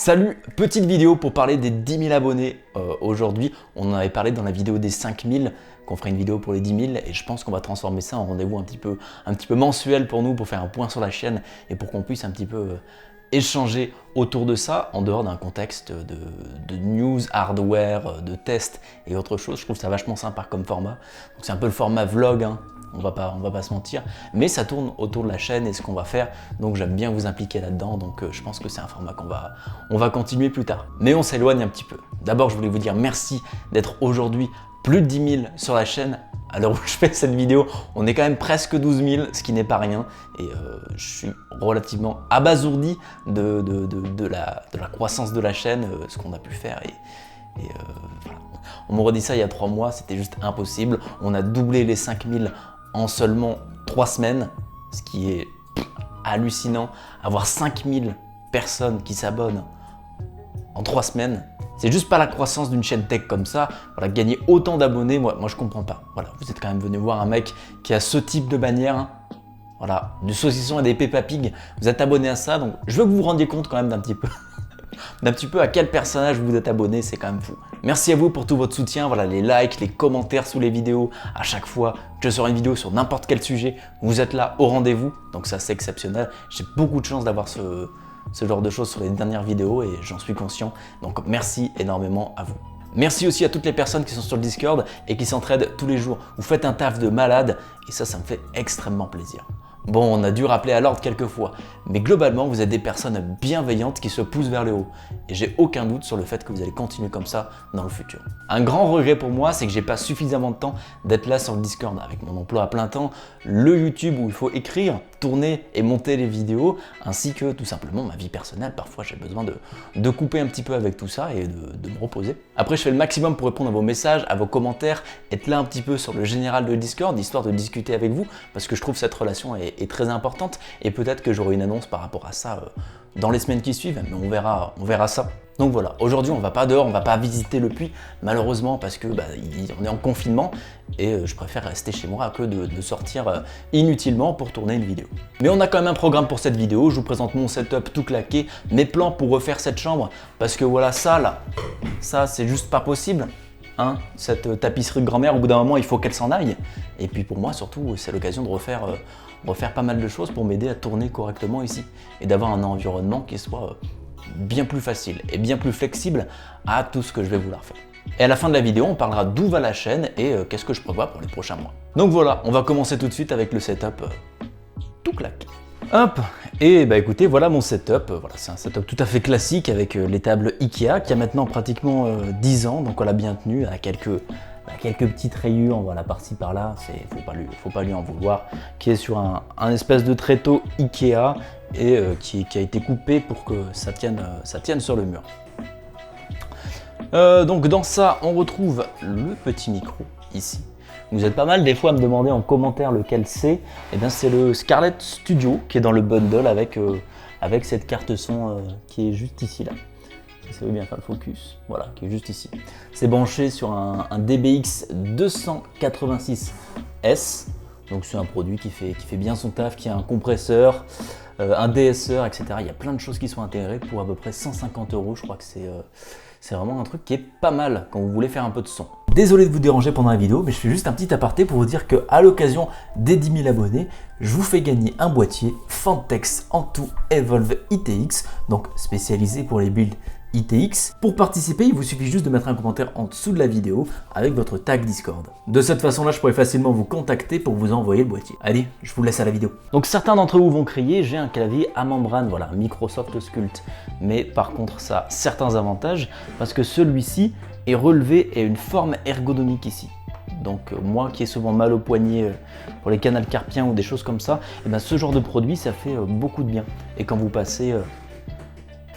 Salut, petite vidéo pour parler des 10 000 abonnés aujourd'hui. On en avait parlé dans la vidéo des 5 000, qu'on ferait une vidéo pour les 10 000 et je pense qu'on va transformer ça en rendez-vous un petit peu mensuel pour nous, pour faire un point sur la chaîne et pour qu'on puisse un petit peu échanger autour de ça en dehors d'un contexte de news, hardware, de tests et autre chose. Je trouve ça vachement sympa comme format. Donc c'est un peu le format vlog, hein. On va pas se mentir, mais ça tourne autour de la chaîne et ce qu'on va faire, donc j'aime bien vous impliquer là-dedans, donc je pense que c'est un format on va continuer plus tard. Mais on s'éloigne un petit peu. D'abord, je voulais vous dire merci d'être aujourd'hui plus de 10 000 sur la chaîne. À l'heure où je fais cette vidéo, on est quand même presque 12 000, ce qui n'est pas rien, et je suis relativement abasourdi de la croissance de la chaîne, ce qu'on a pu faire, et voilà. On m'aurait dit ça il y a 3 mois, c'était juste impossible. On a doublé les 5 000 en seulement 3 semaines, ce qui est hallucinant. Avoir 5 000 personnes qui s'abonnent en 3 semaines, c'est juste pas la croissance d'une chaîne tech comme ça. Voilà, gagner autant d'abonnés, moi je comprends pas. Voilà, vous êtes quand même venu voir un mec qui a ce type de bannière, hein. Voilà, du saucisson et des Peppa Pig. Vous êtes abonné à ça, donc je veux que vous vous rendiez compte quand même d'un petit peu à quel personnage vous êtes abonné, c'est quand même fou. Merci à vous pour tout votre soutien, voilà, les likes, les commentaires sous les vidéos, à chaque fois que je sors une vidéo sur n'importe quel sujet, vous êtes là au rendez-vous, donc ça c'est exceptionnel. J'ai beaucoup de chance d'avoir ce genre de choses sur les dernières vidéos et j'en suis conscient, donc merci énormément à vous. Merci aussi à toutes les personnes qui sont sur le Discord et qui s'entraident tous les jours. Vous faites un taf de malade et ça me fait extrêmement plaisir. Bon, on a dû rappeler à l'ordre quelques fois, mais globalement, vous êtes des personnes bienveillantes qui se poussent vers le haut. Et j'ai aucun doute sur le fait que vous allez continuer comme ça dans le futur. Un grand regret pour moi, c'est que j'ai pas suffisamment de temps d'être là sur le Discord avec mon emploi à plein temps, le YouTube où il faut écrire, tourner et monter les vidéos, ainsi que tout simplement ma vie personnelle. Parfois, j'ai besoin de couper un petit peu avec tout ça et de me reposer. Après, je fais le maximum pour répondre à vos messages, à vos commentaires, être là un petit peu sur le général de Discord, histoire de discuter avec vous, parce que je trouve cette relation est très importante et peut-être que j'aurai une annonce par rapport à ça dans les semaines qui suivent, mais on verra ça. Donc voilà, aujourd'hui on va pas dehors, on va pas visiter le puits, malheureusement parce que on est en confinement et je préfère rester chez moi que de sortir inutilement pour tourner une vidéo. Mais on a quand même un programme pour cette vidéo, je vous présente mon setup tout claqué, mes plans pour refaire cette chambre, parce que voilà, ça c'est juste pas possible. Hein, cette tapisserie de grand-mère, au bout d'un moment, il faut qu'elle s'en aille. Et puis pour moi, surtout, c'est l'occasion de refaire pas mal de choses pour m'aider à tourner correctement ici. Et d'avoir un environnement qui soit bien plus facile et bien plus flexible à tout ce que je vais vouloir faire. Et à la fin de la vidéo, on parlera d'où va la chaîne et qu'est-ce que je prévois pour les prochains mois. Donc voilà, on va commencer tout de suite avec le setup tout claqué. Hop, et écoutez, voilà mon setup. Voilà, c'est un setup tout à fait classique avec les tables Ikea qui a maintenant pratiquement 10 ans, donc on l'a bien tenu, à quelques petites rayures, voilà, par-ci par-là, faut pas lui en vouloir, qui est sur un espèce de tréteau Ikea et qui a été coupé pour que ça tienne sur le mur. Donc dans ça, on retrouve le petit micro ici. Vous êtes pas mal des fois à me demander en commentaire lequel c'est. Et bien c'est le Scarlett Studio qui est dans le bundle avec cette carte son qui est juste ici là. Si ça veut bien faire le focus, voilà, qui est juste ici. C'est branché sur un DBX 286S. Donc c'est un produit qui fait bien son taf, qui a un compresseur, un DSR, etc. Il y a plein de choses qui sont intégrées pour à peu près 150 €. Je crois que c'est vraiment un truc qui est pas mal quand vous voulez faire un peu de son. Désolé de vous déranger pendant la vidéo, mais je fais juste un petit aparté pour vous dire qu'à l'occasion des 10 000 abonnés, je vous fais gagner un boîtier Fantex Antutu Evolve ITX, donc spécialisé pour les builds ITX. Pour participer, il vous suffit juste de mettre un commentaire en dessous de la vidéo avec votre tag Discord. De cette façon-là, je pourrai facilement vous contacter pour vous envoyer le boîtier. Allez, je vous laisse à la vidéo. Donc certains d'entre vous vont crier, j'ai un clavier à membrane, voilà, Microsoft Sculpt. Mais par contre, ça a certains avantages parce que celui-ci est relevé et a une forme ergonomique ici. Donc moi qui ai souvent mal au poignet pour les canals carpiens ou des choses comme ça, et ben, ce genre de produit, ça fait beaucoup de bien. Et quand vous passez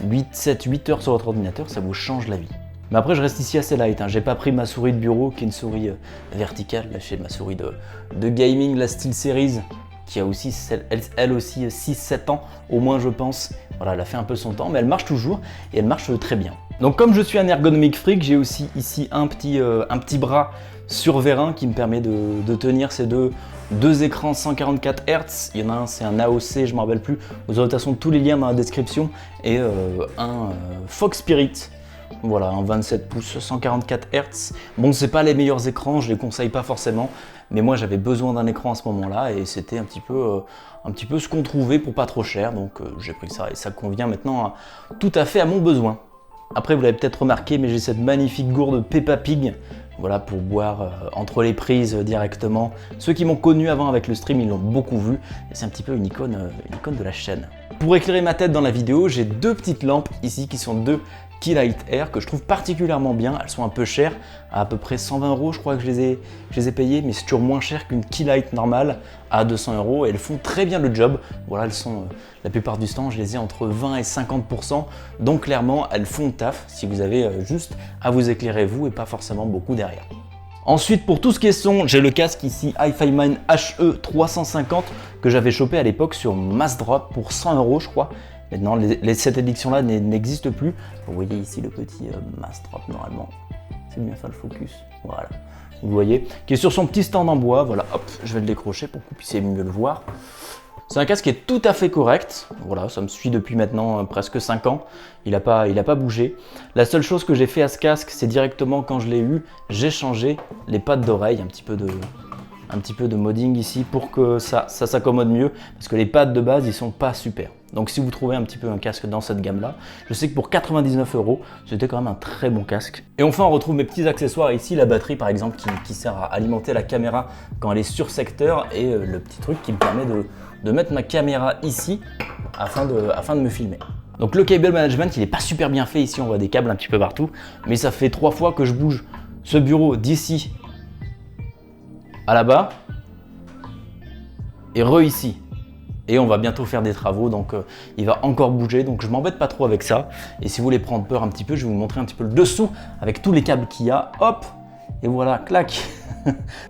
8 heures sur votre ordinateur, ça vous change la vie. Mais après, je reste ici assez light, hein. J'ai pas pris ma souris de bureau, qui est une souris verticale. Là, j'ai ma souris de gaming, la SteelSeries, qui a aussi, elle aussi 6-7 ans, au moins je pense. Voilà, elle a fait un peu son temps, mais elle marche toujours et elle marche très bien. Donc comme je suis un ergonomique freak, j'ai aussi ici un petit bras sur vérin qui me permet de tenir ces deux 2 écrans 144 Hz, il y en a un c'est un AOC, je ne me rappelle plus, vous aurez de toute façon tous les liens dans la description, et un Fox Spirit. Voilà, un 27 pouces 144 Hz. Bon, c'est pas les meilleurs écrans, je les conseille pas forcément, mais moi j'avais besoin d'un écran à ce moment-là et c'était un petit peu ce qu'on trouvait pour pas trop cher, donc j'ai pris ça et ça convient maintenant tout à fait à mon besoin. Après, vous l'avez peut-être remarqué, mais j'ai cette magnifique gourde Peppa Pig, voilà, pour boire entre les prises directement. Ceux qui m'ont connu avant avec le stream, ils l'ont beaucoup vu, et c'est un petit peu une icône de la chaîne. Pour éclairer ma tête dans la vidéo, j'ai deux petites lampes ici qui sont deux Keylight Air que je trouve particulièrement bien. Elles sont un peu chères, à peu près 120 € je crois que je les ai payées, mais c'est toujours moins cher qu'une Keylight normale à 200 € et elles font très bien le job. Voilà, elles sont, la plupart du temps, je les ai entre 20 et 50%, donc clairement elles font le taf si vous avez juste à vous éclairer vous et pas forcément beaucoup derrière. Ensuite, pour tout ce qui est son, j'ai le casque ici HiFiMan HE350 que j'avais chopé à l'époque sur Massdrop pour 100 € je crois. Maintenant, cette édition-là n'existe plus. Vous voyez ici le petit Massdrop normalement. C'est bien ça le focus. Voilà. Vous voyez, qui est sur son petit stand en bois. Voilà, hop, je vais le décrocher pour que vous puissiez mieux le voir. C'est un casque qui est tout à fait correct. Voilà, ça me suit depuis maintenant presque 5 ans. Il n'a pas bougé. La seule chose que j'ai fait à ce casque, c'est directement quand je l'ai eu, j'ai changé les pattes d'oreille, un petit peu de modding ici pour que ça s'accommode mieux parce que les pads de base ils sont pas super. Donc si vous trouvez un petit peu un casque dans cette gamme là, je sais que pour 99 €, c'était quand même un très bon casque. Et enfin on retrouve mes petits accessoires ici, la batterie par exemple qui sert à alimenter la caméra quand elle est sur secteur et le petit truc qui me permet de mettre ma caméra ici afin de me filmer. Donc le cable management il est pas super bien fait ici, on voit des câbles un petit peu partout, mais ça fait 3 fois que je bouge ce bureau d'ici à là-bas et ici. Et on va bientôt faire des travaux, donc il va encore bouger, donc je m'embête pas trop avec ça. Et si vous voulez prendre peur un petit peu, je vais vous montrer un petit peu le dessous avec tous les câbles qu'il y a. Hop, et voilà, clac.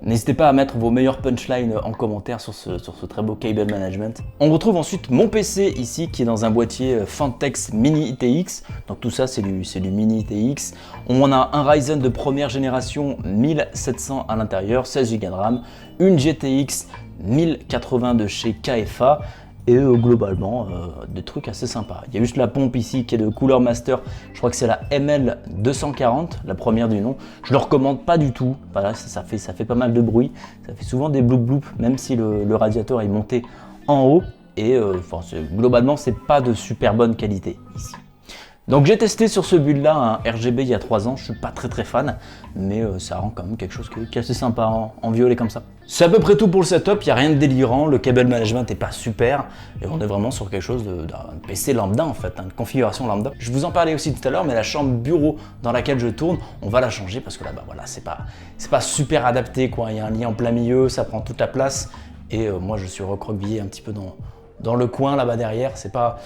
N'hésitez pas à mettre vos meilleurs punchlines en commentaire sur ce très beau cable management. On retrouve ensuite mon PC ici qui est dans un boîtier Fantex Mini ITX. Donc tout ça c'est du Mini ITX. On a un Ryzen de première génération 1700 à l'intérieur, 16 Go de RAM, une GTX 1080 de chez KFA et globalement des trucs assez sympas. Il y a juste la pompe ici qui est de Cooler Master, je crois que c'est la ML240, la première du nom. Je ne le recommande pas du tout, voilà, ça fait pas mal de bruit, ça fait souvent des bloup bloup même si le radiateur est monté en haut et globalement c'est pas de super bonne qualité ici. Donc j'ai testé sur ce build là un RGB il y a 3 ans, je suis pas très fan, mais ça rend quand même quelque chose qui est assez sympa en violet comme ça. C'est à peu près tout pour le setup, il n'y a rien de délirant, le cable management n'est pas super, et on est vraiment sur quelque chose d'un PC lambda en fait, une configuration lambda. Je vous en parlais aussi tout à l'heure, mais la chambre bureau dans laquelle je tourne, on va la changer parce que là, voilà, c'est pas super adapté quoi, il y a un lit en plein milieu, ça prend toute la place, et moi je suis recroquevillé un petit peu dans le coin là-bas derrière, c'est pas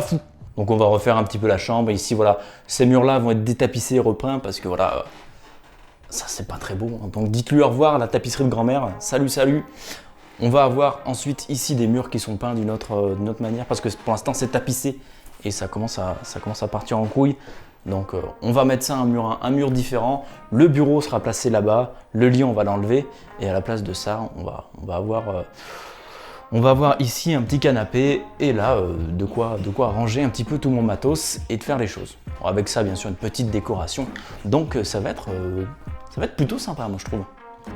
fou. Donc on va refaire un petit peu la chambre. Et ici, voilà, ces murs-là vont être détapissés et repeints parce que voilà, ça c'est pas très beau. Donc dites-lui au revoir, la tapisserie de grand-mère. Salut, salut. On va avoir ensuite ici des murs qui sont peints d'une autre manière parce que pour l'instant c'est tapissé et ça commence à partir en couille. Donc on va mettre ça un mur différent. Le bureau sera placé là-bas. Le lit, on va l'enlever. Et à la place de ça, on va avoir ici un petit canapé et là de quoi ranger un petit peu tout mon matos et de faire les choses. Bon, avec ça bien sûr une petite décoration, donc ça va être plutôt sympa moi je trouve.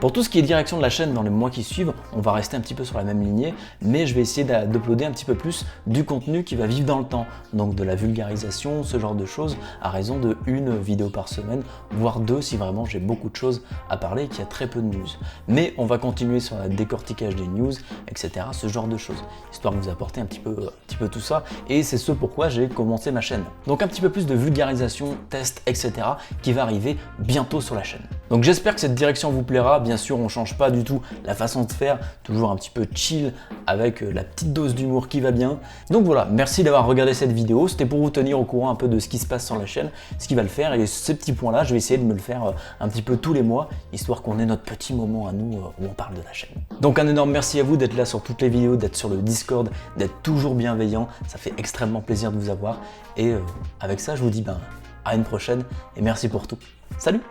Pour tout ce qui est direction de la chaîne dans les mois qui suivent, on va rester un petit peu sur la même lignée, mais je vais essayer d'uploader un petit peu plus du contenu qui va vivre dans le temps. Donc de la vulgarisation, ce genre de choses, à raison de 1 vidéo par semaine, voire 2 si vraiment j'ai beaucoup de choses à parler et qu'il y a très peu de news. Mais on va continuer sur le décortiquage des news, etc. Ce genre de choses, histoire de vous apporter un petit peu tout ça. Et c'est ce pourquoi j'ai commencé ma chaîne. Donc un petit peu plus de vulgarisation, tests, etc. qui va arriver bientôt sur la chaîne. Donc j'espère que cette direction vous plaira. Bien sûr, on ne change pas du tout la façon de faire, toujours un petit peu chill avec la petite dose d'humour qui va bien. Donc voilà, merci d'avoir regardé cette vidéo. C'était pour vous tenir au courant un peu de ce qui se passe sur la chaîne, ce qui va le faire. Et ces petits points-là, je vais essayer de me le faire un petit peu tous les mois, histoire qu'on ait notre petit moment à nous où on parle de la chaîne. Donc un énorme merci à vous d'être là sur toutes les vidéos, d'être sur le Discord, d'être toujours bienveillant. Ça fait extrêmement plaisir de vous avoir. Et avec ça, je vous dis à une prochaine et merci pour tout. Salut!